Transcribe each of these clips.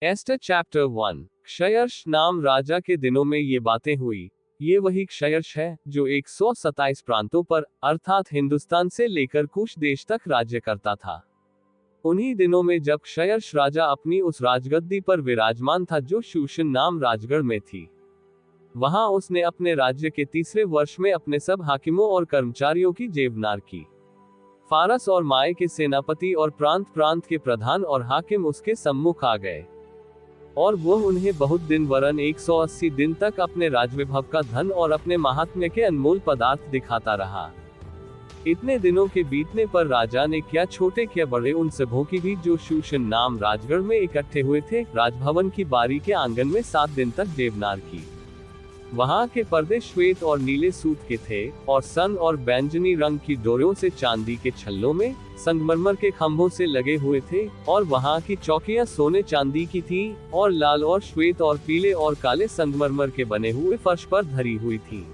Ester chapter 1। क्षयर्ष नाम राजा के दिनों में ये बातें हुई। ये वही क्षयर्ष है जो 127 प्रांतों पर अर्थात हिंदुस्तान से लेकर कुश देश तक राज्य करता था। उन्हीं दिनों में जब क्षयर्ष राजा अपनी उस राजगद्दी पर विराजमान था जो शूशन नाम राजगढ़ में थी, वहां उसने अपने राज्य के तीसरे वर्ष में अपने सब हाकिमों और कर्मचारियों की जेवनार की। फारस और माय के सेनापति और प्रांत प्रांत के प्रधान और हाकिम उसके सम्मुख आ गए, और वो उन्हें बहुत दिन वरन 180 दिन तक अपने राजविभव का धन और अपने महात्म्य के अनमोल पदार्थ दिखाता रहा। इतने दिनों के बीतने पर राजा ने क्या छोटे क्या बड़े उन सबों की भी जो शूशन नाम राजगढ़ में इकट्ठे हुए थे राजभवन की बारी के आंगन में 7 दिन तक जेवनार की। वहां के पर्दे श्वेत और नीले सूत के थे, और सन और बैंजनी रंग की डोरियों से चांदी के छल्लों में संगमरमर के खंभों से लगे हुए थे, और वहां की चौकियां सोने चांदी की थीं, और लाल और श्वेत और पीले और काले संगमरमर के बने हुए फर्श पर धरी हुई थी।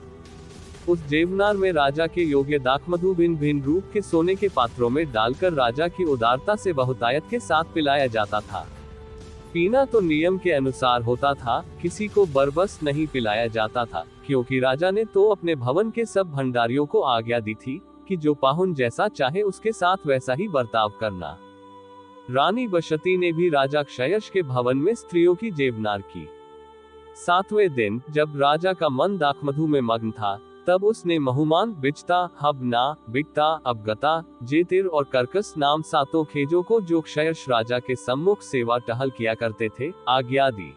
उस जेवनार में राजा के योग्य दाखमधु भिन्न भिन्न रूप के सोने के पात्रों में डालकर राजा की उदारता से बहुतायत के साथ पिलाया जाता था। पीना तो नियम के अनुसार होता था, किसी को बरबस नहीं पिलाया जाता था, क्योंकि राजा ने तो अपने भवन के सब भंडारियों को आज्ञा दी थी कि जो पाहुन जैसा चाहे उसके साथ वैसा ही बर्ताव करना। रानी वशती ने भी राजा क्षयर्ष के भवन में स्त्रियों की जेवनार की। 7वें दिन जब राजा का मन दाखमधु में मग्न था, तब उसने महुमान, बिचता, हबना, बिकता, अबगता, जेतिर और कर्कस नाम 7 खेजों को जो क्षयर्ष राजा के सम्मुख सेवा टहल किया करते थे, आज्ञा दी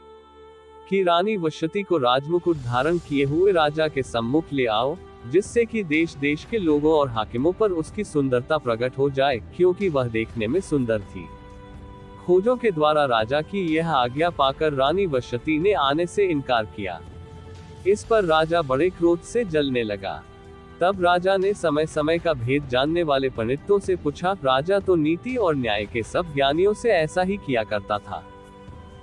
कि रानी वशती को राजमुकुट धारण किए हुए राजा के सम्मुख ले आओ, जिससे कि देश देश के लोगों और हाकिमों पर उसकी सुंदरता प्रकट हो जाए, क्योंकि वह देखने में सुंदर थी। खोजों के द्वारा राजा की यह आज्ञा पाकर रानी वशती ने आने से इनकार किया। इस पर राजा बड़े क्रोध से जलने लगा। तब राजा ने समय समय का भेद जानने वाले पंडितों से पूछा। राजा तो नीति और न्याय के सब ज्ञानियों से ऐसा ही किया करता था,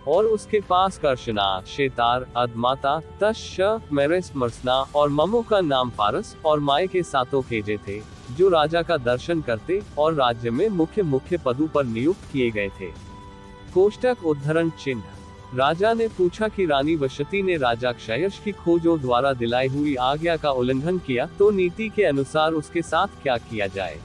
और उसके पास कर्षना, शेतार, अदमाता, तश, मेरेस, मर्सना और ममो का नाम फारस और माय के 7 खेजे थे, जो राजा का दर्शन करते और राज्य में मुख्य मुख्य पदों पर नियुक्त किए गए थे। कोष्टक उद्धरण चिन्ह। राजा ने पूछा कि रानी वशती ने राजा क्षयर्ष की खोजों द्वारा दिलाई हुई आज्ञा का उल्लंघन किया तो नीति के अनुसार उसके साथ क्या किया जाए।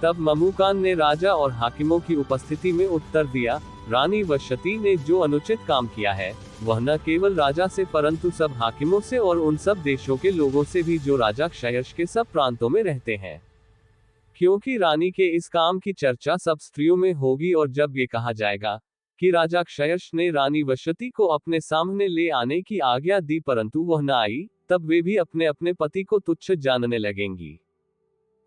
तब ममुकान ने राजा और हाकिमों की उपस्थिति में उत्तर दिया, रानी वशती ने जो अनुचित काम किया है, वह न केवल राजा से परंतु सब हाकिमों से और उन सब देशों के लोगों से भी जो राजा क्षयर्ष के सब प्रांतों में रहते हैं। क्योंकि रानी के इस काम की चर्चा सब स्त्रियों में होगी, और जब ये कहा जाएगा कि राजा क्षयर्ष ने रानी वशती को अपने सामने ले आने की आज्ञा दी परंतु वह न आई, तब वे भी अपने अपने पति को तुच्छ जानने लगेंगी।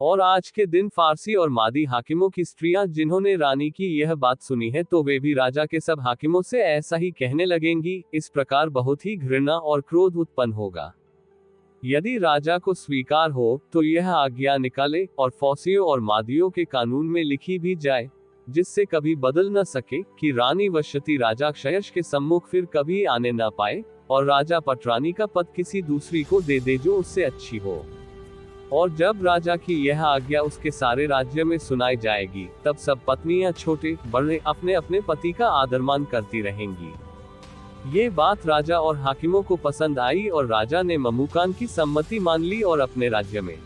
और आज के दिन फारसी और मादी हाकिमों की स्त्रियां जिन्होंने रानी की यह बात सुनी है, तो वे भी राजा के सब हाकिमों से ऐसा ही कहने लगेंगी। इस प्रकार बहुत ही घृणा और क्रोध उत्पन्न होगा। यदि राजा को स्वीकार हो तो यह आज्ञा निकाले और फौसियों और मादियों के कानून में लिखी भी जाए, जिससे कभी बदल न सके, कि रानी वशती राजा क्षयर्ष के सम्मुख फिर कभी आने न पाए, और राजा पटरानी का पद किसी दूसरी को दे दे जो उससे अच्छी हो। और जब राजा की यह आज्ञा उसके सारे राज्य में सुनाई जाएगी, तब सब पत्नियां छोटे बड़े अपने अपने पति का आदरमान करती रहेंगी। ये बात राजा और हाकिमों को पसंद आई, और राजा ने ममुकान की सम्मति मान ली और अपने राज्य में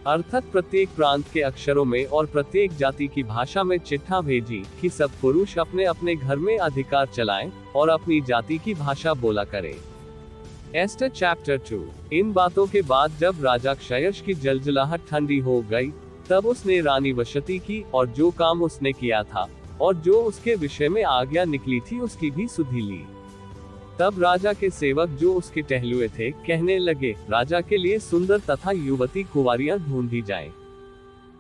अर्थात प्रत्येक प्रांत के अक्षरों में और प्रत्येक जाति की भाषा में चिट्ठा भेजी कि सब पुरुष अपने अपने घर में अधिकार चलाएं और अपनी जाति की भाषा बोला करें। Ester chapter 2। इन बातों के बाद जब राजा क्षयर्ष की जलजलाहट ठंडी हो गई, तब उसने रानी वशती की और जो काम उसने किया था और जो उसके विषय में आज्ञा निकली थी उसकी भी सुधि ली। तब राजा के सेवक जो उसके टहलुए थे कहने लगे, राजा के लिए सुंदर तथा युवती कुंवारियां ढूंढी जाएं।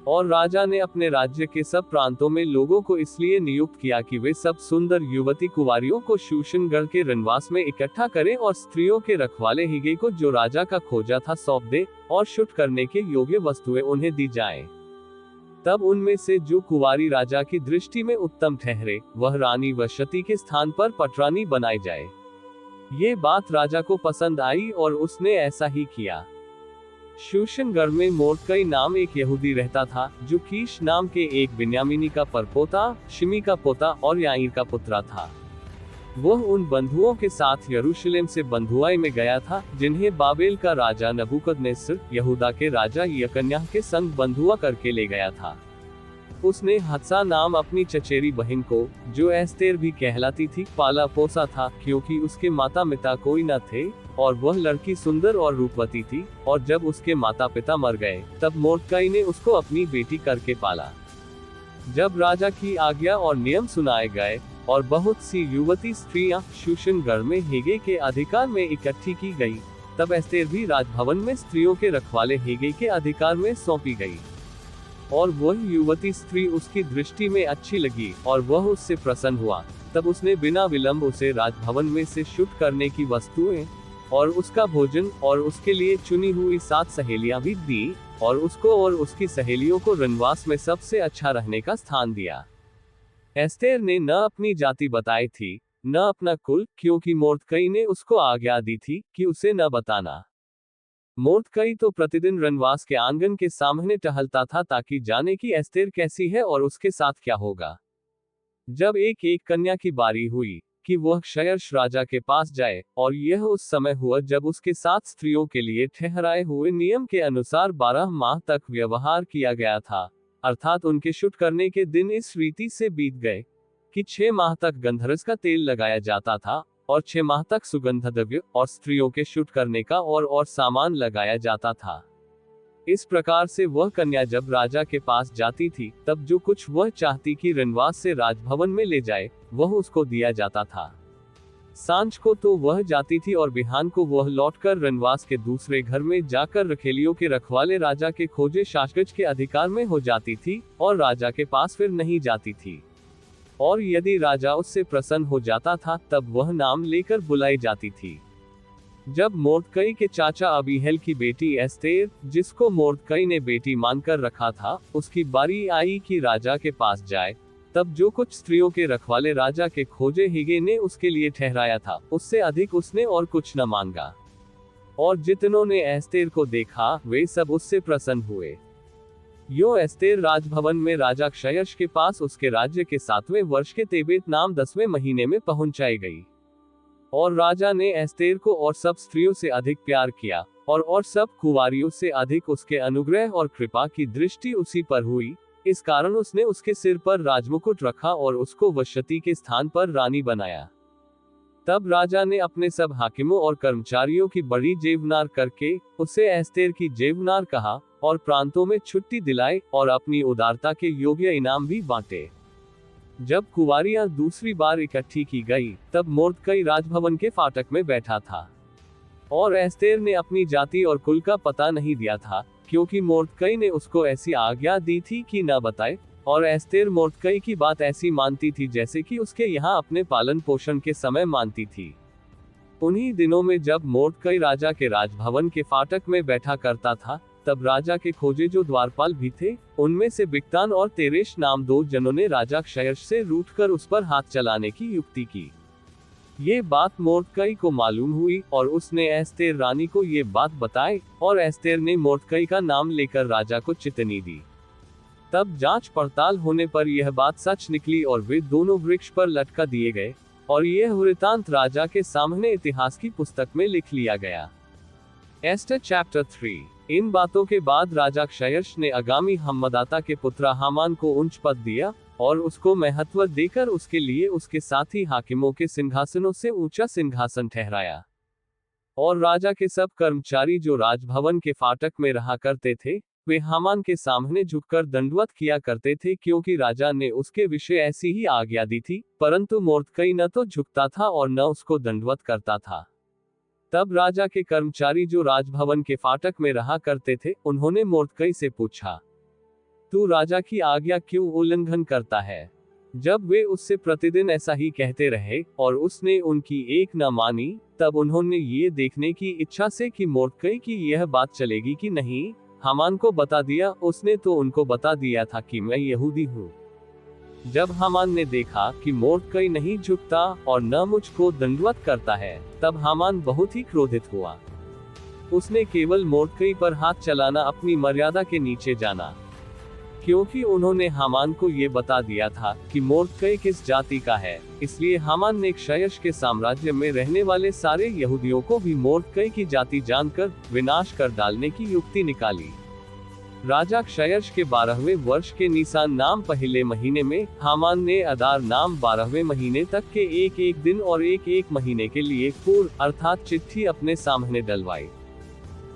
और राजा ने अपने राज्य के सब प्रांतों में लोगों को इसलिए नियुक्त किया कि वे सब सुंदर युवती कुंवारियों को शूशनगढ़ के रनवास में इकट्ठा करें और स्त्रियों के रखवाले हिगे को जो राजा का खोजा था सौंप दे, और शुट करने के योग्य वस्तुएं उन्हें दी जाएं। तब उनमें से जो कुंवारी राजा की दृष्टि में उत्तम ठहरे, वह रानी वशती के स्थान पर पटरानी बनाई जाए। ये बात राजा को पसंद आई और उसने ऐसा ही किया। शूशनगढ़ में मोर्दकई नाम एक यहूदी रहता था, जो कीश नाम के एक बिन्यामीनी का परपोता, शिमी का पोता और याईर का पुत्रा था। वह उन बंधुओं के साथ यरूशलेम से बंधुआई में गया था, जिन्हें बाबेल का राजा नबूकदनेस्सर यहूदा के राजा यकन्याह के संग बंधुआ करके ले गया था। उसने हत्सा नाम अपनी चचेरी बहन को, जो एस्तेर भी कहलाती थी, पाला पोसा था, क्योंकि उसके माता पिता कोई न थे और वह लड़की सुंदर और रूपवती थी। और जब उसके माता पिता मर गए, तब मोर्दकई ने उसको अपनी बेटी करके पाला। जब राजा की आज्ञा और नियम सुनाए गए और बहुत सी युवती स्त्रियां शूशनगढ़ में हेगे के अधिकार में इकट्ठी की गई, तब एस्तेर भी राजभवन में स्त्रियों के रखवाले हेगे के अधिकार में सौंपी गई। और वह युवती स्त्री उसकी दृष्टि में अच्छी लगी और वह उससे प्रसन्न हुआ। तब उसने बिना विलंब उसे राजभवन में से शुद्ध करने की वस्तुएं और उसका भोजन और उसके लिए चुनी हुई 7 सहेलियां भी दी, और उसको और उसकी सहेलियों को रनवास में सबसे अच्छा रहने का स्थान दिया। एस्तेर ने न अपनी जाति बताई थी, न अपना कुल, क्योंकि मोर्दकई ने उसको आज्ञा दी थी कि उसे न बताना। मोर्दकई तो प्रतिदिन रनवास के आंगन के सामने टहलता था, ताकि जाने कि एस्तेर कैसी है और उसके साथ क्या होगा। जब एक एक कन्या की बारी हुई कि वह क्षयर्ष राजा के पास जाए, और यह उस समय हुआ जब उसके साथ स्त्रियों के लिए ठहराए हुए नियम के अनुसार 12 माह तक व्यवहार किया गया था, अर्थात उनके शुद्ध करने के दिन इस रीति से बीत गए कि 6 माह तक गंधरस का तेल लगाया जाता था और 6 माह तक सुगंध द्रव्य और स्त्रियों के शुद्ध करने का और सामान लगाया जाता था। इस प्रकार से वह कन्या जब राजा के पास जाती थी, तब जो कुछ वह चाहती कि रनवास से राजभवन में ले जाए, वह उसको दिया जाता था। सांझ को तो वह जाती थी और बिहान को वह लौटकर रनवास के दूसरे घर में जाकर रखेलियों के रखवाले राजा के खोजे शासगज के अधिकार में हो जाती थी और राजा के पास फिर नहीं जाती थी। और यदि राजा उससे प्रसन्न हो जाता था, तब वह नाम लेकर बुलाई जाती थी। जब मोर्दकई के चाचा अबीहेल की बेटी एस्तेर, जिसको मोर्दकई ने बेटी मानकर रखा था, उसकी बारी आई कि राजा के पास जाए, तब जो कुछ स्त्रियों के रखवाले राजा के खोजे हेगे ने उसके लिए ठहराया था, उससे अधिक उसने और कुछ न मांगा। और जितनों ने एस्तेर को देखा, वे सब उससे प्रसन्न हुए। यो एस्तेर राजभवन में राजा क्षयर्ष के पास उसके राज्य के 7वें वर्ष के तेबेत नाम 10वें महीने में पहुंचाई गई। और राजा ने एस्तेर को और सब स्त्रियों से अधिक प्यार किया, और सब कुंवारियों से अधिक उसके अनुग्रह और कृपा की दृष्टि उसी पर हुई। इस कारण उसने उसके सिर पर राजमुकुट रखा और उसको वशती के स्थान पर रानी बनाया। तब राजा ने अपने सब हाकिमों और कर्मचारियों की बड़ी जेवनार करके उसे एस्तेर की जेवनार कहा, और प्रांतों में छुट्टी दिलाई और अपनी उदारता के योग्य इनाम भी बांटे। जब कुंवारियां दूसरी बार इकट्ठी की गई, तब मोर्दकई राजभवन के फाटक में बैठा था। और एस्तेर ने अपनी जाति और कुल का पता नहीं दिया था, क्योंकि मोर्दकई ने उसको ऐसी आज्ञा दी थी कि न बताए। और एस्तेर मोर्दकई की बात ऐसी मानती थी जैसे कि उसके यहाँ अपने पालन पोषण के समय मानती थी। उन्हीं दिनों में जब मोर्दकई राजा के राजभवन के फाटक में बैठा करता था, तब राजा के खोजे जो द्वारपाल भी थे, उनमें से बिक्तान और तेरेश नाम 2 जनों ने राजा क्षयर्ष से रूठकर उस पर हाथ चलाने की युक्ति की। ये बात मोर्दकई को मालूम हुई और उसने एस्तेर रानी को ये बात बताई, और एस्तेर ने मोर्दकई का नाम लेकर राजा को चितनी दी। तब जांच पड़ताल होने पर यह बात सच निकली और वे दोनों वृक्ष पर लटका दिए गए, और यह वृतांत राजा के सामने इतिहास की पुस्तक में लिख लिया गया। Ester chapter 3। इन बातों के बाद राजा क्षयर्ष ने आगामी हम्मदाता के पुत्र हामान को उच्च पद दिया और उसको महत्व देकर उसके लिए उसके साथी हाकिमों के सिंहासनों से ऊंचा सिंहासन ठहराया। और राजा के सब कर्मचारी जो राजभवन के फाटक में रहा करते थे, वे हामान के सामने झुककर दंडवत किया करते थे, क्योंकि राजा ने उसके विषय ऐसी ही आज्ञा दी थी। परंतु मोर्दकई न तो झुकता था और न उसको दंडवत करता था। तब राजा के कर्मचारी जो राजभवन के फाटक में रहा करते थे, उन्होंने मोर्दकई से पूछा, तू राजा की आज्ञा क्यों उल्लंघन करता है? जब वे उससे प्रतिदिन ऐसा ही कहते रहे और उसने उनकी एक न मानी, तब उन्होंने ये देखने की इच्छा से कि मोर्दकई की यह बात चलेगी कि नहीं, हामान को बता दिया। उसने तो उनको बता दिया था कि मैं यहूदी हूँ। जब हामान ने देखा कि मोर्दकई नहीं झुकता और न मुझको दंडवत करता है, तब हामान बहुत ही क्रोधित हुआ। उसने केवल मोर्दकई पर हाथ चलाना अपनी मर्यादा के नीचे जाना। क्योंकि उन्होंने हामान को ये बता दिया था कि मोर्दकै किस जाति का है, इसलिए हामान ने क्षयश के साम्राज्य में रहने वाले सारे यहूदियों को भी मोर्दकै की जाति जानकर विनाश कर डालने की युक्ति निकाली। राजा क्षयश के 12वें वर्ष के निसान नाम पहले महीने में हामान ने अदार नाम 12वें महीने तक के एक एक दिन और एक एक महीने के लिए पूर्व अर्थात चिट्ठी अपने सामने डलवाई।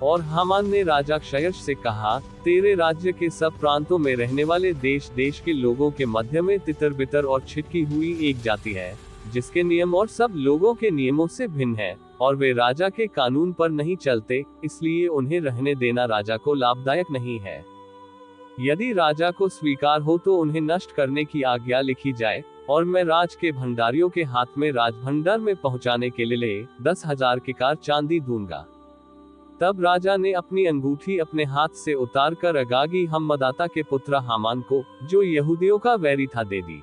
और हामान ने राजा क्षयश से कहा, तेरे राज्य के सब प्रांतों में रहने वाले देश देश के लोगों के मध्य में तितर बितर और छिटकी हुई एक जाति है, जिसके नियम और सब लोगों के नियमों से भिन्न है, और वे राजा के कानून पर नहीं चलते, इसलिए उन्हें रहने देना राजा को लाभदायक नहीं है। यदि राजा को स्वीकार हो तो उन्हें नष्ट करने की आज्ञा लिखी जाए, और मैं राज के भंडारियों के हाथ में राजभंडार में पहुंचाने के लिए 10,000 किकार चांदी दूंगा। तब राजा ने अपनी अंगूठी अपने हाथ से उतारकर अगागी हम्मदाता के पुत्र हामान को, जो यहूदियों का वैरी था, दे दी।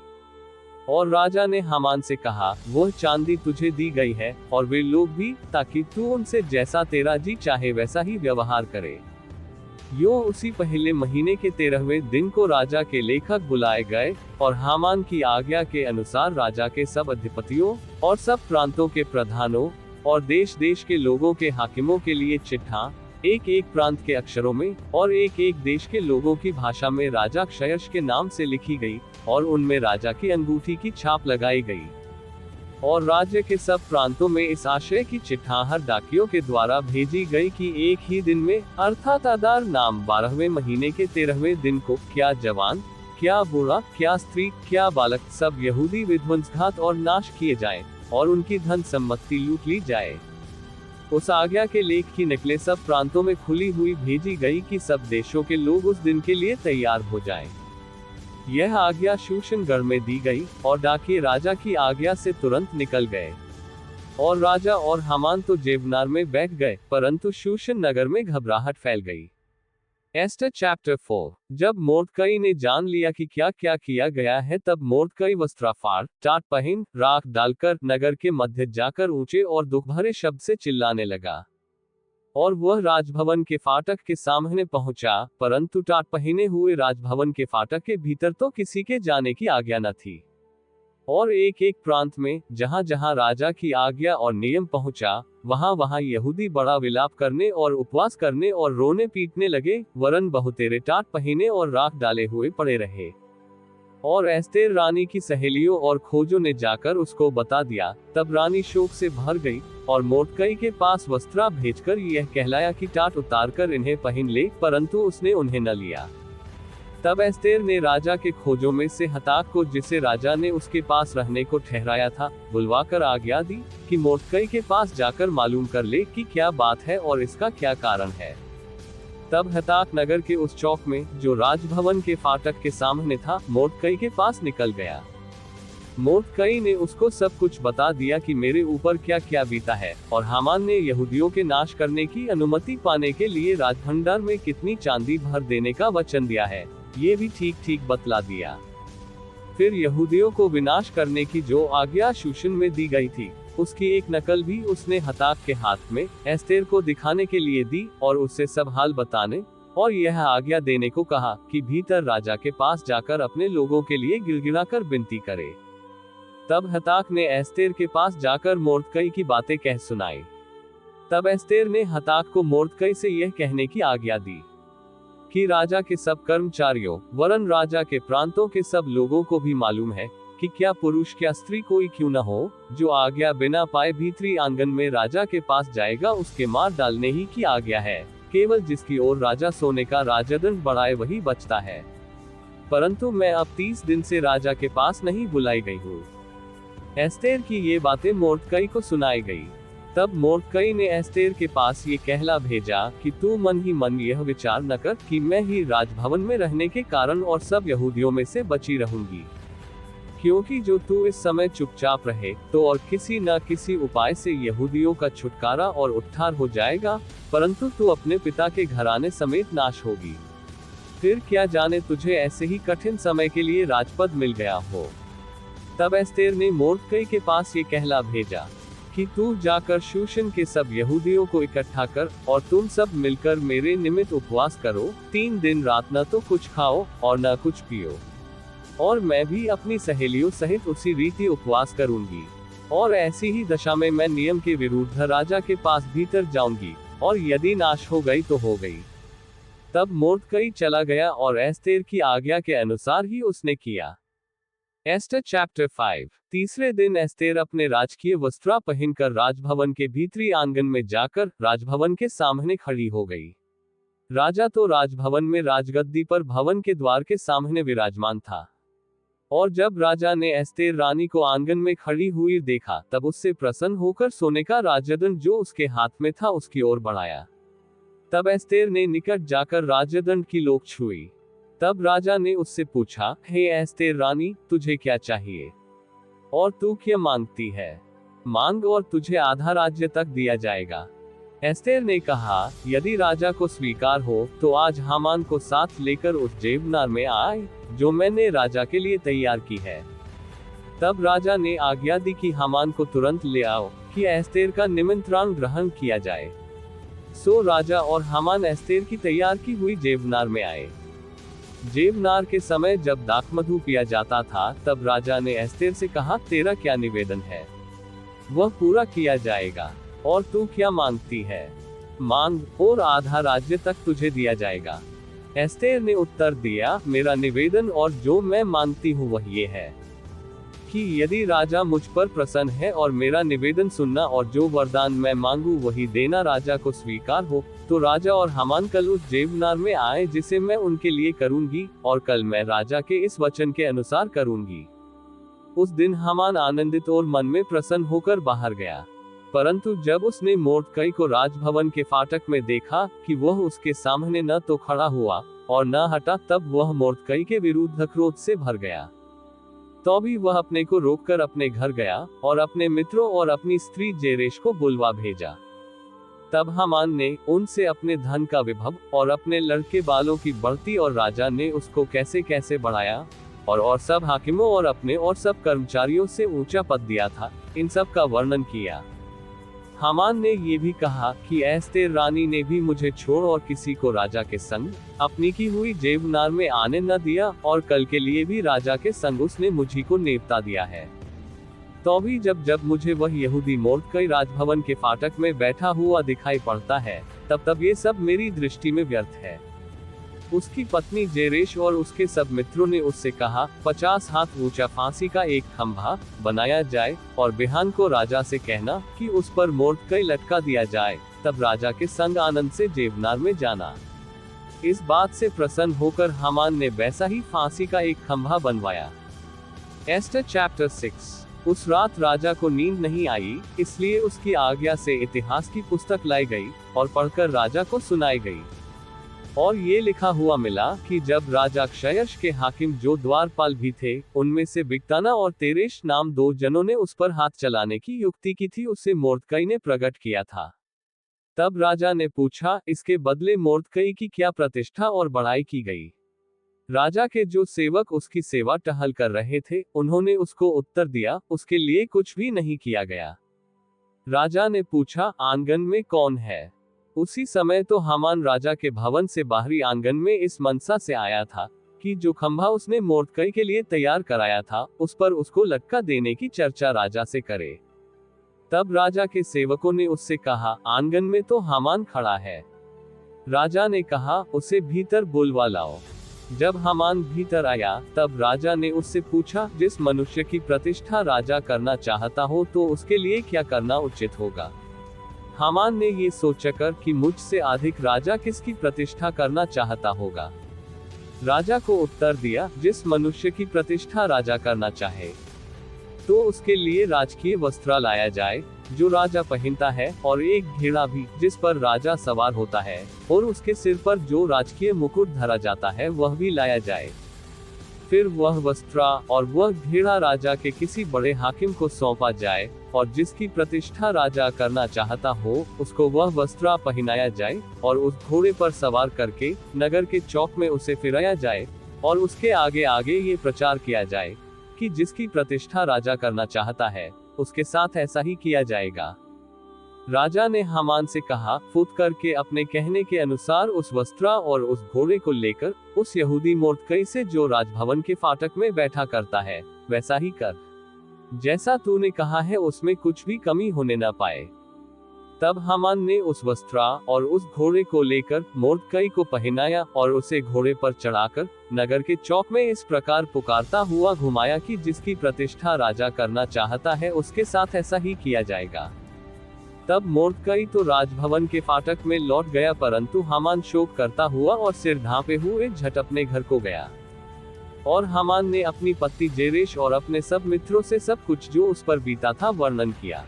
और राजा ने हामान से कहा, वह चांदी तुझे दी गई है, और वे लोग भी, ताकि तू उनसे जैसा तेरा जी चाहे वैसा ही व्यवहार करे। यो उसी पहले महीने के 13वें दिन को राजा के लेखक बुलाए गए, और हामान की आज्ञा के अनुसार राजा के सब अधिपतियों और सब प्रांतों के प्रधानों और देश देश के लोगों के हाकिमों के लिए चिट्ठा, एक एक प्रांत के अक्षरों में और एक एक देश के लोगों की भाषा में राजा क्षयश के नाम से लिखी गई, और उनमें राजा की अंगूठी की छाप लगाई गई। और राज्य के सब प्रांतों में इस आशय की चिट्ठाहर डाकियों के द्वारा भेजी गई कि एक ही दिन में अर्थात अदार नाम 12वें महीने के 13वें दिन को क्या जवान, क्या बूढ़ा, क्या स्त्री, क्या बालक, सब यहूदी विध्वंसघात और नाश किए जाएं, और उनकी धन सम्पत्ति लूट ली जाए। उस आज्ञा के लेख की नकलें सब प्रांतों में खुली हुई भेजी गई कि सब देशों के लोग उस दिन के लिए तैयार हो जाएं। यह आज्ञा शूशनगढ़ में दी गई, और डाकिये राजा की आज्ञा से तुरंत निकल गए। और राजा और हामान तो जेबनार में बैठ गए, परंतु शूशन नगर में घबराहट फैल गई। Esther chapter 4। जब मोर्दकै ने जान लिया कि क्या क्या किया गया है, तब मोर्दकै वस्त्र फाड़, टाट पहन, राख डालकर नगर के मध्य जाकर ऊंचे और दुख भरे शब्द से चिल्लाने लगा। और वह राजभवन के फाटक के सामने पहुंचा, परंतु टाट पहने हुए राजभवन के फाटक के भीतर तो किसी के जाने की आज्ञा न थी। और एक एक प्रांत में जहां जहां राजा की आज्ञा और नियम पहुंचा, वहां वहां यहूदी बड़ा विलाप करने और उपवास करने और रोने पीटने लगे, वरन बहुतेरे टाट पहने और राख डाले हुए पड़े रहे। और एस्तेर रानी की सहेलियों और खोजों ने जाकर उसको बता दिया। तब रानी शोक से भर गई, और मोर्दकै के पास वस्त्रा भेजकर यह कहलाया कि टाट उतारकर इन्हें पहन ले, परंतु उसने उन्हें न लिया। तब एस्तेर ने राजा के खोजों में से हताक को, जिसे राजा ने उसके पास रहने को ठहराया था, बुलवाकर आज्ञा दी कि मोर्दकै के पास जाकर मालूम कर ले कि क्या बात है और इसका क्या कारण है। तब हताक नगर के उस चौक में, जो राजभवन के फाटक के सामने था, मोर्दकै के पास निकल गया। मोर्दकै ने उसको सब कुछ बता दिया कि मेरे ऊपर क्या क्या बीता है, और हामान ने यहूदियों के नाश करने की अनुमति पाने के लिए राजभंडार में कितनी चांदी भर देने का वचन दिया है, ये भी ठीक ठीक बतला दिया। फिर यहूदियों को विनाश करने की जो आज्ञा शूशन में दी गई थी, उसकी एक नकल भी उसने हताक के हाथ में एस्तेर को दिखाने के लिए दी, और उससे सब हाल बताने और यह आज्ञा देने को कहा कि भीतर राजा के पास जाकर अपने लोगों के लिए गिड़गिड़ाकर विनती करे। तब हताक ने एस्तेर के पास जाकर मोर्दकै की बातें कह सुनाई। तब एस्तेर ने हताक को मोर्दकै से यह कहने की आज्ञा दी कि राजा के सब कर्मचारियों वरन राजा के प्रांतों के सब लोगों को भी मालूम है कि क्या पुरुष क्या स्त्री कोई क्यों न हो, जो आज्ञा बिना पाए भीतरी आंगन में राजा के पास जाएगा, उसके मार डालने ही की आज्ञा है। केवल जिसकी ओर राजा सोने का राजदंड बढ़ाए वही बचता है। परंतु मैं अब 30 दिन से राजा के पास नहीं बुलाई गई हूँ। एस्तेर की ये बातें मोर्दकै को सुनाई गई। तब मोर्दकै ने एस्तेर के पास ये कहला भेजा कि तू मन ही मन यह विचार न कर कि मैं ही राजभवन में रहने के कारण और सब यहूदियों में से बची रहूंगी, क्योंकि जो तू इस समय चुपचाप रहे तो और किसी न किसी उपाय से यहूदियों का छुटकारा और उद्धार हो जाएगा, परंतु तू अपने पिता के घराने समेत नाश होगी। फिर क्या जाने तुझे ऐसे ही कठिन समय के लिए राजपद मिल गया हो। तब एस्तेर ने मोर्दकै के पास ये कहला भेजा कि तू जाकर शूशन के सब यहूदियों को इकट्ठा कर और तुम सब मिलकर मेरे निमित्त उपवास करो, 3 दिन रात न तो कुछ खाओ और न कुछ पियो। और मैं भी अपनी सहेलियों सहित उसी रीति उपवास करूंगी, और ऐसी ही दशा में मैं नियम के विरुद्ध राजा के पास भीतर जाऊंगी, और यदि नाश हो गई तो हो गई। तब मोर्दकई चला गया और एस्तेर की आज्ञा के अनुसार ही उसने किया। Esther chapter 5। तीसरे दिन एस्तेर अपने राजकीय वस्त्र पहनकर राजभवन के भीतरी आंगन में जाकर राजभवन के सामने खड़ी हो गई। राजा तो राजभवन में राजगद्दी पर भवन के द्वार के सामने विराजमान था। और जब राजा ने एस्तेर रानी को आंगन में खड़ी हुई देखा, तब उससे प्रसन्न होकर सोने का राजदंड जो उसके हाथ में था उसकी ओर बढ़ाया। तब एस्तेर ने निकट जाकर राजदंड की लोक छुई। तब राजा ने उससे पूछा, हे एस्तेर रानी, तुझे क्या चाहिए और तू क्या मांगती है? मांग और तुझे आधा राज्य तक दिया जाएगा। एस्तेर ने कहा, यदि राजा को स्वीकार हो तो आज हामान को साथ लेकर उस जेवनार में आए जो मैंने राजा के लिए तैयार की है। तब राजा ने आज्ञा दी कि हामान को तुरंत ले आओ कि एस्तेर का निमंत्रण ग्रहण किया जाए। सो राजा और हामान एस्तेर की तैयार की हुई जेवनार में आए। जेवनार के समय जब दाखमधु पिया जाता था, तब राजा ने एस्तेर से कहा, तेरा क्या निवेदन है? वह पूरा किया जाएगा। और तू क्या मांगती है? मांग, और आधा राज्य तक तुझे दिया जाएगा। एस्तेर ने उत्तर दिया, मेरा निवेदन और जो मैं मांगती हूँ वह ये है कि यदि राजा मुझ पर प्रसन्न है और मेरा निवेदन सुनना और जो वरदान मैं मांगू वही देना राजा को स्वीकार हो, तो राजा और हामान कल उस जेवनार में आए जिसे मैं उनके लिए करूंगी, और कल मैं राजा के इस वचन के अनुसार करूंगी। उस दिन हामान आनंदित और मन में प्रसन्न होकर बाहर गया। परंतु जब उसने मोर्दकई को राजभवन के फाटक में देखा कि वह उसके सामने न तो खड़ा हुआ और न हटा, तब वह मोर्दकई के विरुद्ध क्रोध से भर गया। तो भी वह अपने को रोककर अपने घर गया और अपने मित्रों और अपनी स्त्री जेरेश को बुलवा भेजा। तब हामान ने उनसे अपने धन का विभव और अपने लड़के बालों की बढ़ती और राजा ने उसको कैसे कैसे बढ़ाया और सब हाकिमों और अपने और सब कर्मचारियों से ऊंचा पद दिया था, इन सब का वर्णन किया। हामान ने ये भी कहा कि एस्तेर रानी ने भी मुझे छोड़ और किसी को राजा के संग अपनी की हुई जेवनार में आने न दिया, और कल के लिए भी राजा के संग उसने मुझी को नेवता दिया है। तो भी जब जब मुझे वह यहूदी मोर्दकई राजभवन के फाटक में बैठा हुआ दिखाई पड़ता है, तब तब ये सब मेरी दृष्टि में व्यर्थ है। उसकी पत्नी जेरेश और उसके सब मित्रों ने उससे कहा, 50 हाथ ऊंचा फांसी का एक खंभा बनाया जाए और बिहान को राजा से कहना कि उस पर मोर्दकई लटका दिया जाए, तब राजा के संग आनंद से जेवनार में जाना। इस बात से प्रसन्न होकर हामान ने वैसा ही फांसी का एक खंभा बनवाया। Esther chapter 6। उस रात राजा को नींद नहीं आई, इसलिए उसकी आज्ञा से इतिहास की पुस्तक लाई गई और पढ़कर राजा को सुनाई गई। और ये लिखा हुआ मिला कि जब राजा क्षयर्ष के हाकिम जो द्वारपाल भी थे, उनमें से बिक्ताना और तेरेश नाम 2 जनों ने उस पर हाथ चलाने की युक्ति की थी, उसे मोर्दकई ने प्रकट किया था। तब राजा ने पूछा, इसके बदले मोर्दकई की क्या प्रतिष्ठा और बढ़ाई की गई? राजा के जो सेवक उसकी सेवा टहल कर रहे थे, उन्होंने उसको उत्तर दिया, उसके लिए कुछ भी नहीं किया गया। राजा ने पूछा, आंगन में कौन है? उसी समय तो हामान राजा के भवन से बाहरी आंगन में इस मनसा से आया था कि जो खंभा उसने मोर्दकई के लिए तैयार कराया था, उस पर उसको लटका देने की चर्चा राजा से करे। तब राजा के सेवकों ने उससे कहा, आंगन में तो हामान खड़ा है। राजा ने कहा, उसे भीतर बुलवा लाओ। जब हामान भीतर आया, तब राजा ने उससे पूछा, जिस मनुष्य की प्रतिष्ठा राजा करना चाहता हो तो उसके लिए क्या करना उचित होगा? हामान ने ये सोचकर कि मुझसे अधिक राजा किसकी प्रतिष्ठा करना चाहता होगा। राजा को उत्तर दिया, जिस मनुष्य की प्रतिष्ठा राजा करना चाहे तो उसके लिए राजकीय वस्त्र लाया जाए जो राजा पहनता है, और एक घोड़ा भी जिस पर राजा सवार होता है, और उसके सिर पर जो राजकीय मुकुट धरा जाता है वह भी लाया जाए। फिर वह वस्त्र और वह घोड़ा राजा के किसी बड़े हाकिम को सौंपा जाए, और जिसकी प्रतिष्ठा राजा करना चाहता हो उसको वह वस्त्र पहनाया जाए, और उस घोड़े पर सवार करके नगर के चौक में उसे फिराया जाए, और उसके आगे आगे ये प्रचार किया जाए कि जिसकी प्रतिष्ठा राजा करना चाहता है उसके साथ ऐसा ही किया जाएगा। राजा ने हामान से कहा, फुत करके अपने कहने के अनुसार उस वस्त्रा और उस घोड़े को लेकर उस यहूदी मोर्दकई से जो राजभवन के फाटक में बैठा करता है वैसा ही कर, जैसा तूने कहा है, उसमें कुछ भी कमी होने न पाए। तब हामान ने उस वस्त्रा और उस घोड़े को लेकर मोर्दकई को पहनाया और उसे घोड़े पर चढ़ाकर नगर के चौक में इस प्रकार पुकारता हुआ घुमाया कि जिसकी प्रतिष्ठा राजा करना चाहता है उसके साथ ऐसा ही किया जाएगा। तब मोर्दकई तो राजभवन के फाटक में लौट गया, परंतु हामान शोक करता हुआ और सिर ढांपे हुए झट अपने घर को गया। और हामान ने अपनी पत्नी जेरेश और अपने सब मित्रों से सब कुछ जो उस पर बीता था वर्णन किया।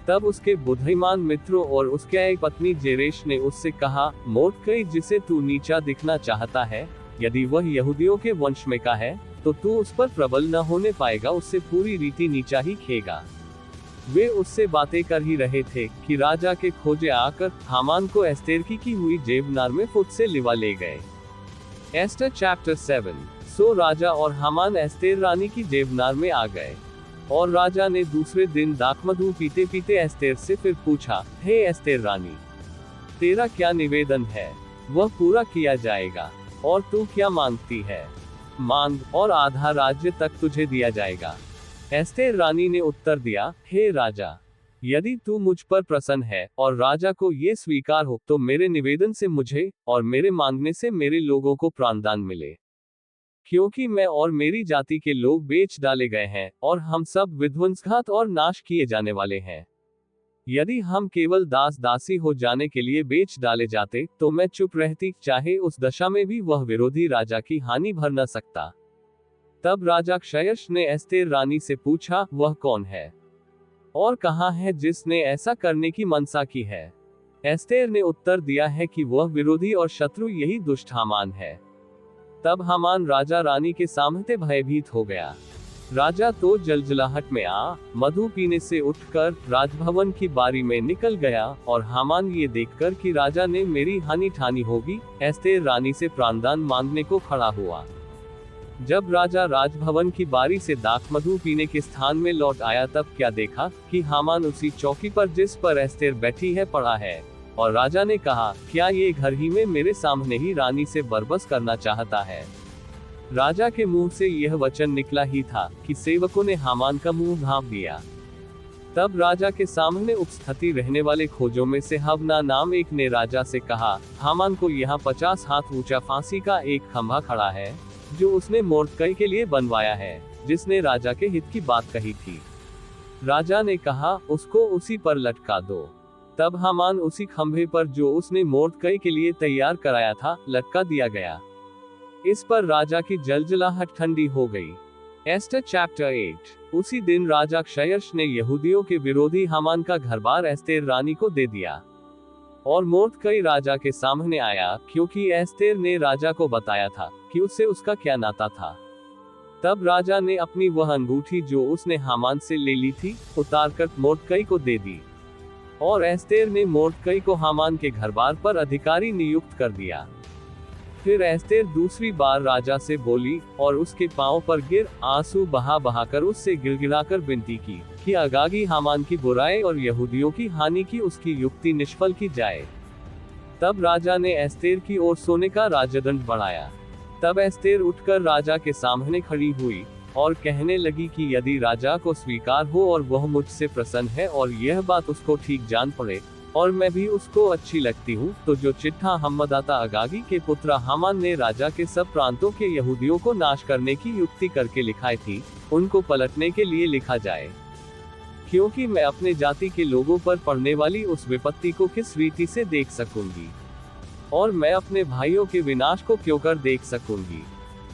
तब उसके बुद्धिमान मित्रों और उसकी एक पत्नी जेरेश ने उससे कहा, मोर्दकई जिसे तू नीचा दिखना चाहता है, यदि वह यहूदियों के वंश में का है तो तू उस पर प्रबल न होने पाएगा, उससे पूरी रीति नीचा ही खेगा। वे उससे बातें कर ही रहे थे कि राजा के खोजे आकर हामान को एस्तेर की हुई जेबनार में फुत से लिवा ले गए। Ester chapter 7। सो राजा और हामान एस्तेर रानी की जेबनार में आ गए। और राजा ने दूसरे दिन दाखमधु पीते पीते एस्तेर से फिर पूछा, हे एस्तेर रानी, तेरा क्या निवेदन है? वह पूरा किया जाएगा। और तू क्या मांगती है? मांग, और आधा राज्य तक तुझे दिया जाएगा। एस्तेर रानी ने उत्तर दिया, हे राजा, यदि तू मुझ पर प्रसन्न है और राजा को ये स्वीकार हो तो मेरे निवेदन से मुझे और मेरे मांगने से मेरे लोगों को प्राणदान मिले, क्योंकि मैं और मेरी जाति के लोग बेच डाले गए हैं और हम सब विध्वंसघात और नाश किए जाने वाले हैं। यदि हम केवल दास दासी हो जाने के लिए बेच डाले जाते तो मैं चुप रहती, चाहे उस दशा में भी वह विरोधी राजा की हानि भर न सकता। तब राजा क्षयश ने एस्तेर रानी से पूछा, वह कौन है और कहाँ है जिसने ऐसा करने की मनसा की है? एस्तेर ने उत्तर दिया है कि वह विरोधी और शत्रु यही दुष्ट हामान है। तब हामान राजा रानी के सामने भयभीत हो गया। राजा तो जलजलाहट में आ मधु पीने से उठकर राजभवन की बारी में निकल गया, और हामान ये देखकर कि राजा ने मेरी हानि ठानी होगी, एस्तेर रानी से प्राणदान मांगने को खड़ा हुआ। जब राजा राजभवन की बारी से दाखमधु पीने के स्थान में लौट आया तब क्या देखा कि हामान उसी चौकी पर जिस पर एस्तेर बैठी है पड़ा है। और राजा ने कहा, क्या ये घर ही में मेरे सामने ही रानी से बरबस करना चाहता है? राजा के मुंह से यह वचन निकला ही था कि सेवकों ने हामान का मुंह ढांप दिया। तब राजा के सामने उपस्थित रहने वाले खोजों में से हवना नाम एक ने राजा से कहा, हामान को यहाँ 50 हाथ ऊंचा फांसी का एक खंभा खड़ा है जो उसने मोर्दकई के लिए बनवाया है, जिसने राजा के हित की बात कही थी। राजा ने कहा, उसको उसी पर लटका दो। तब हामान उसी खंभे पर जो उसने मोर्दकई के लिए तैयार कराया था लटका दिया गया। इस पर राजा की जलजलाहट ठंडी हो गई। Esther chapter 8। उसी दिन राजा क्षयश ने यहूदियों के विरोधी हामान का घरबार एस्तेर रानी को दे दिया। और मोर्दकई राजा के सामने आया, क्योंकि एस्तेर ने राजा को बताया था कि उससे उसका क्या नाता था। तब राजा ने अपनी वह अंगूठी जो उसने हामान से ले ली थी उतारकर मोर्दकई को दे दी। और एस्तेर ने मोर्दकई को हामान के घरबार पर अधिकारी नियुक्त कर दिया। फिर एस्तेर दूसरी बार राजा से बोली और उसके पांव पर गिर आंसू बहा बहाकर उससे गिड़गिड़ाकर विनती की कि अगागी हामान की बुराई और यहूदियों की हानि की उसकी युक्ति निष्फल की जाए। तब राजा ने एस्तेर की ओर सोने का राजदंड बढ़ाया। तब एस्तेर उठकर राजा के सामने खड़ी हुई और कहने लगी कि यदि राजा को स्वीकार हो और वह मुझसे प्रसन्न है और यह बात उसको ठीक जान पड़े और मैं भी उसको अच्छी लगती हूँ, तो जो चिट्ठा हम्मदाता अगागी के पुत्र हामान ने राजा के सब प्रांतों के यहूदियों को नाश करने की युक्ति करके लिखाई थी, उनको पलटने के लिए लिखा जाए, क्योंकि मैं अपने जाति के लोगों पर पड़ने वाली उस विपत्ति को किस रीति से देख सकूंगी और मैं अपने भाइयों के विनाश को क्यों कर देख सकूंगी।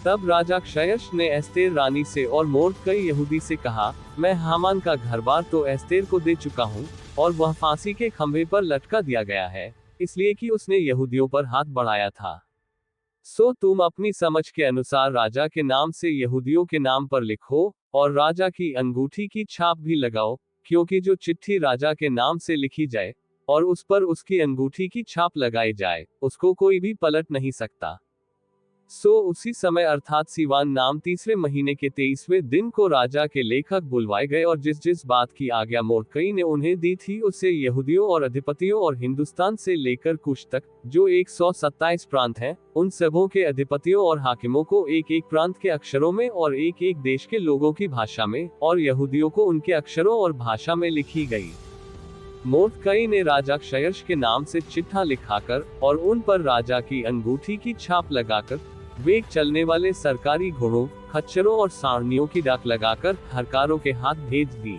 तब राजा क्षयश ने एस्तेर रानी से और मोर्दकई यहूदी से कहा, मैं हामान का घरबार तो एस्तेर को दे चुका हूँ और वह फांसी के खंभे पर लटका दिया गया है, इसलिए कि उसने यहूदियों पर हाथ बढ़ाया था। सो तुम अपनी समझ के अनुसार राजा के नाम से यहूदियों के नाम पर लिखो और राजा की अंगूठी की छाप भी लगाओ, क्योंकि जो चिट्ठी राजा के नाम से लिखी जाए और उस पर उसकी अंगूठी की छाप लगाई जाए, उसको कोई भी पलट नहीं सकता। उसी समय अर्थात सीवान नाम तीसरे महीने के 23वें दिन को राजा के लेखक बुलवाए गए और जिस जिस बात की आज्ञा मोर्दकई ने उन्हें दी थी उसे यहूदियों और अधिपतियों और हिंदुस्तान से लेकर कुश तक, जो 127 प्रांत हैं, उन सबों के अधिपतियों और हाकिमों को एक एक प्रांत के अक्षरों में और एक एक देश के लोगों की भाषा में, और यहूदियों को उनके अक्षरों और भाषा में लिखी गई। मोर्दकई ने राजा क्षयर्ष के नाम से चिट्ठा लिखाकर और उन पर राजा की अंगूठी की छाप लगाकर वेग चलने वाले सरकारी घोड़ों, खच्चरों और सारनियों की डाक लगाकर हरकारों के हाथ भेज दी।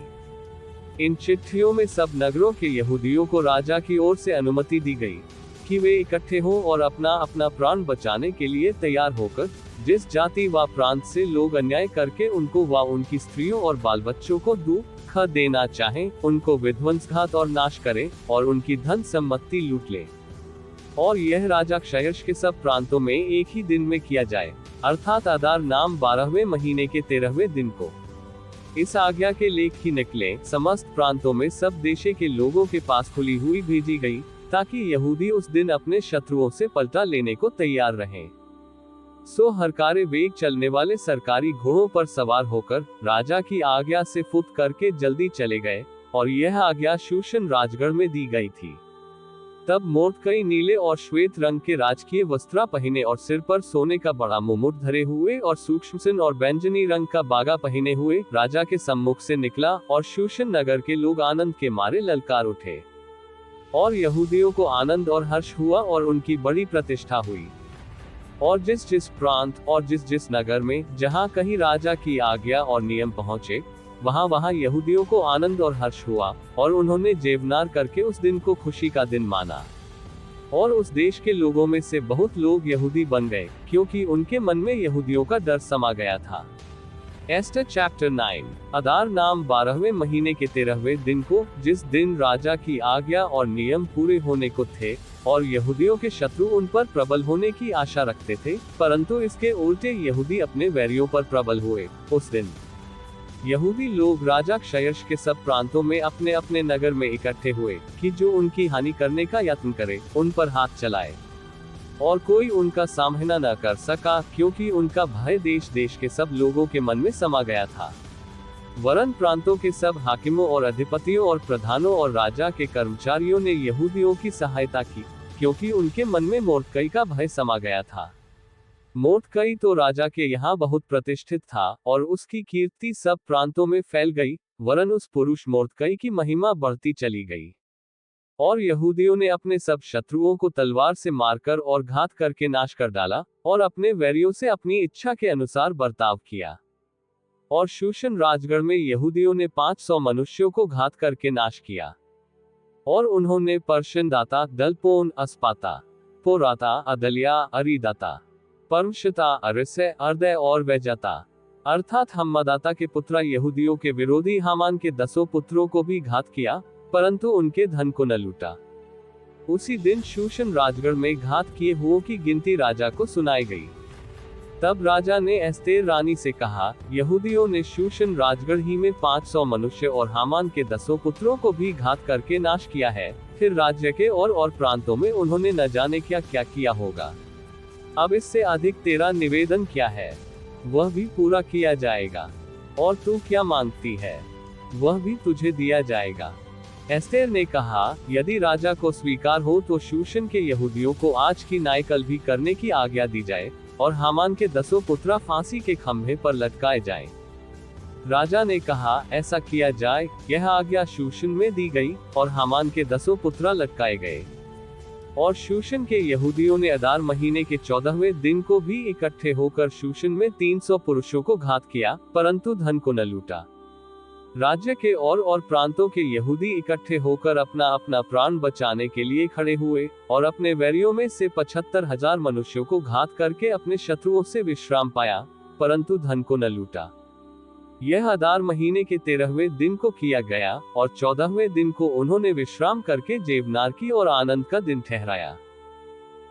इन चिट्ठियों में सब नगरों के यहूदियों को राजा की ओर से अनुमति दी गई कि वे इकट्ठे हों और अपना अपना प्राण बचाने के लिए तैयार होकर जिस जाति व प्रांत से लोग अन्याय करके उनको व उनकी स्त्रियों और बाल बच्चों को दुख देना चाहें, उनको विध्वंसघात और नाश करें और उनकी धन संपत्ति लूट लें। और यह राजा क्षयर्ष के सब प्रांतों में एक ही दिन में किया जाए, अर्थात आदार नाम 12वें महीने के 13वें दिन को। इस आज्ञा के लेख ही निकले समस्त प्रांतों में सब देशे के लोगों के पास खुली हुई भेजी गई, ताकि यहूदी उस दिन अपने शत्रुओं से पलटा लेने को तैयार रहें। हरकारे वेग चलने वाले सरकारी घोड़ों पर सवार होकर राजा की आज्ञा से फुट करके जल्दी चले गए, और यह आज्ञा शूशन राजगढ़ में दी गई थी। तब मोर्दकई नीले और श्वेत रंग के राजकीय वस्त्र पहने और सिर पर सोने का बड़ा मुकुट धरे हुए और सूक्ष्म और बैंजनी रंग का बागा पहने हुए राजा के सम्मुख से निकला, और शूशन नगर के लोग आनंद के मारे ललकार उठे। और यहूदियों को आनंद और हर्ष हुआ और उनकी बड़ी प्रतिष्ठा हुई। और जिस जिस प्रांत और जिस जिस नगर में जहाँ कहीं राजा की आज्ञा और नियम पहुँचे, वहाँ वहाँ यहूदियों को आनंद और हर्ष हुआ, और उन्होंने जेवनार करके उस दिन को खुशी का दिन माना। और उस देश के लोगों में से बहुत लोग यहूदी बन गए, क्योंकि उनके मन में यहूदियों का डर समा गया था। Ester chapter 9। अदार नाम 12वें महीने के 13वें दिन को, जिस दिन राजा की आज्ञा और नियम पूरे होने को थे, और यहूदियों के शत्रु उन पर प्रबल होने की आशा रखते थे, परंतु इसके उल्टे यहूदी अपने वैरियों पर प्रबल हुए, उस दिन यहूदी लोग राजा क्षयर्ष के सब प्रांतों में अपने अपने नगर में इकट्ठे हुए, कि जो उनकी हानि करने का यत्न करे, उन पर हाथ चलाए। और कोई उनका सामना न कर सका, क्योंकि उनका भय देश देश के सब लोगों के मन में समा गया था। वरन प्रांतों के सब हाकिमों और अधिपतियों और प्रधानों और राजा के कर्मचारियों ने यहूदियों की सहायता की, क्योंकि उनके मन में मोर्दकई का भय समा गया था। मोर्दकई तो राजा के यहाँ बहुत प्रतिष्ठित था, और उसकी कीर्ति सब प्रांतों में फैल गई, वरन उस पुरुष मोर्दकई की महिमा बढ़ती चली गई। और यहूदियों ने अपने सब शत्रुओं को तलवार से मारकर और घात करके नाश कर डाला, और अपने वैरियों से अपनी इच्छा के अनुसार बर्ताव किया। और शूशन राजगढ़ में यहूदियों ने 500 मनुष्यों को घात करके नाश किया। और उन्होंने पर्शनदाता, दलपोन, अस्पाता, पोराता, अदलिया, अरीदाता, परमशता, अरसे, अर्दय और वैजाता, अर्थात हम्मदाता के पुत्र यहूदियों के विरोधी हामान के 10 पुत्रों को भी घात किया, परंतु उनके धन को न लूटा। उसी दिन शूशन राजगढ़ में घात किए हुओं की गिनती राजा को सुनाई गई। तब राजा ने एस्तेर रानी से कहा, यहूदियों ने शूशन राजगढ़ ही में 500 मनुष्य और हामान के 10 पुत्रों को भी घात करके नाश किया है, फिर राज्य के और प्रांतों में उन्होंने न जाने क्या क्या किया होगा। अब इससे अधिक तेरा निवेदन क्या है, वह भी पूरा किया जाएगा, और तू क्या मांगती है, वह भी तुझे दिया जाएगा। एस्तेर ने कहा, यदि राजा को स्वीकार हो तो शूशन के यहूदियों को आज की नाई कल भी करने की आज्ञा दी जाए, और हामान के 10 पुत्र फांसी के खंभे पर लटकाए जाएं। राजा ने कहा, ऐसा किया जाए। यह आज्ञा शूशन में दी गई, और हामान के 10 पुत्र लटकाए गए। और शूशन के यहूदियों ने अदार महीने के 14वें दिन को भी इकट्ठे होकर शूशन में 300 पुरुषों को घात किया, परंतु धन को न लूटा। राज्य के और प्रांतों के यहूदी इकट्ठे होकर अपना अपना प्राण बचाने के लिए खड़े हुए, और अपने वैरियों में से 75,000 मनुष्यों को घात करके अपने शत्रुओं से विश्राम पाया, परंतु धन को न लूटा। यह अदार महीने के 13वें दिन को किया गया, और 14वें दिन को उन्होंने विश्राम करके जेवनार की और आनंद का दिन ठहराया।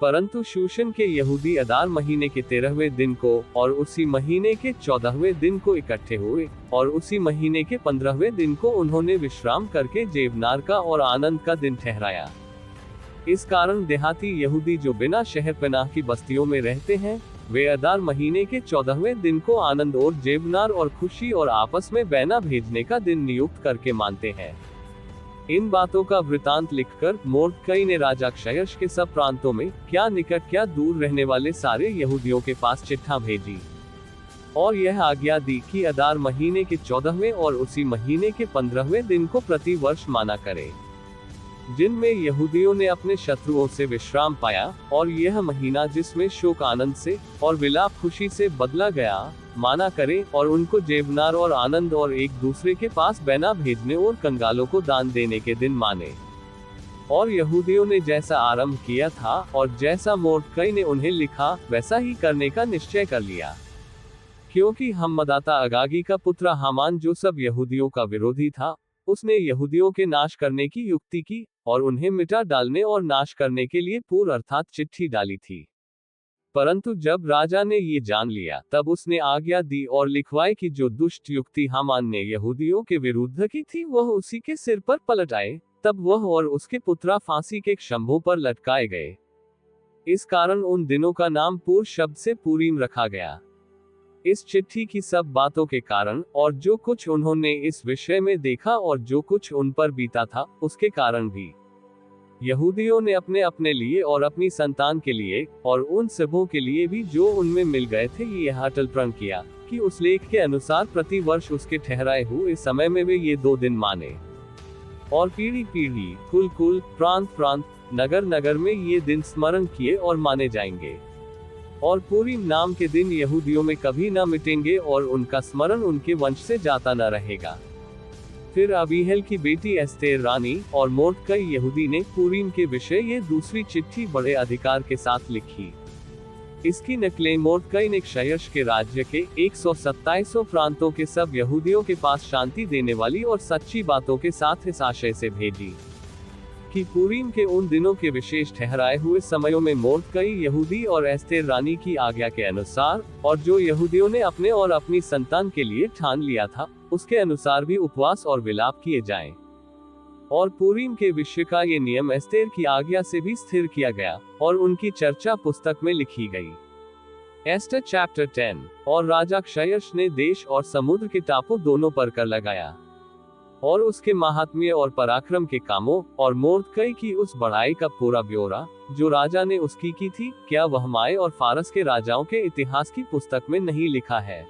परंतु शूशन के यहूदी अदार महीने के 13वें दिन को और उसी महीने के 14वें दिन को इकट्ठे हुए, और उसी महीने के 15वें दिन को उन्होंने विश्राम करके जेवनार का और आनंद का दिन ठहराया। इस कारण देहाती यहूदी जो बिना शहर पनाह की बस्तियों में रहते हैं, वे अदार महीने के 14वें दिन को आनंद और जेबनार और खुशी और आपस में बैना भेजने का दिन नियुक्त करके मानते हैं। इन बातों का वृतांत लिखकर मोर्दकई ने राजा क्षयर्ष के सब प्रांतों में, क्या निकट क्या दूर रहने वाले सारे यहूदियों के पास चिट्ठा भेजी और यह आज्ञा दी कि अदार महीने के 14वें और उसी महीने के 15वें दिन को प्रति वर्ष माना करे, जिनमें यहूदियों ने अपने शत्रुओं से विश्राम पाया, और यह महीना जिसमें शोक आनंद से और विलाप खुशी से बदला गया, माना करे, और उनको जेबनार और आनंद और एक दूसरे के पास बैना भेजने और कंगालों को दान देने के दिन माने। और यहूदियों ने जैसा आरंभ किया था और जैसा मोर्दकई ने उन्हें लिखा, वैसा ही करने का निश्चय कर लिया, क्योंकि हम्मदाता अगागी का पुत्र हामान, जो सब यहूदियों का विरोधी था, उसने यहूदियों के नाश करने की युक्ति की और उन्हें मिटा डालने और नाश करने के लिए पूर्व अर्थात चिट्ठी डाली थी। परंतु जब राजा ने ये जान लिया, तब उसने आज्ञा दी और लिखवाई कि जो दुष्ट युक्ति हामान ने यहूदियों के विरुद्ध की थी, वह उसी के सिर पर पलट आए। तब वह और उसके पुत्रा फांसी के शंभों पर लटकाए गए। इस कारण उन दिनों का नाम पूर शब्द से पूरीम रखा गया। इस चिट्ठी की सब बातों के कारण और जो कुछ उन्होंने इस विषय में देखा और जो कुछ उन पर बीता था, उसके कारण भी यहूदियों ने अपने अपने लिए और अपनी संतान के लिए और उन सबों के लिए भी जो उनमें मिल गए थे, यह अटल प्रण किया कि उस लेख के अनुसार प्रति वर्ष उसके ठहराए हुए समय में वे ये 2 दिन माने, और पीढ़ी पीढ़ी, कुल कुल, प्रांत प्रांत, नगर नगर में ये दिन स्मरण किए और माने जाएंगे। और पूरीम नाम के दिन यहूदियों में कभी न मिटेंगे और उनका स्मरण उनके वंश से जाता न रहेगा। फिर अबीहल की बेटी एस्तेर रानी और मोर्दकई यहूदी ने पूरीम के विषय ये दूसरी चिट्ठी बड़े अधिकार के साथ लिखी। इसकी नकलें मोर्दकई ने क्षयर्ष के राज्य के 127 प्रांतों के सब यहूदियों के पास शांति देने वाली और सच्ची बातों के साथ इस आशय से भेजी कि पूरीम के उन दिनों के विशेष ठहराए हुए समयों में मोर्दकई यहूदी और एस्तेर रानी की आज्ञा के अनुसार, और जो यहूदियों ने अपने और अपनी संतान के लिए ठान लिया था, उसके अनुसार भी उपवास और विलाप किए जाएं। और पूरीम के विषय का ये नियम एस्तेर की आज्ञा से भी स्थिर किया गया और उनकी चर्चा पुस्तक में लिखी गई। Esther chapter 10। और राजा क्षयर्ष ने देश और समुद्र के टापू दोनों पर कर लगाया, और उसके महात्म्य और पराक्रम के कामों और मोर्दकई की उस बढ़ाई का पूरा ब्यौरा जो राजा ने उसकी की थी, क्या वह माय और फारस के राजाओं के इतिहास की पुस्तक में नहीं लिखा है?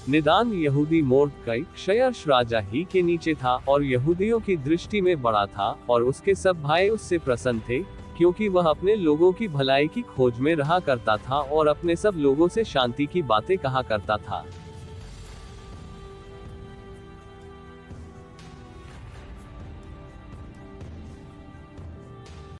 निदान यहूदी मोर्दकई क्षयर्ष राजा ही के नीचे था और यहूदियों की दृष्टि में बड़ा था, और उसके सब भाई उससे प्रसन्न थे, क्योंकि वह अपने लोगों की भलाई की खोज में रहा करता था और अपने सब लोगों से शांति की बातें कहा करता था।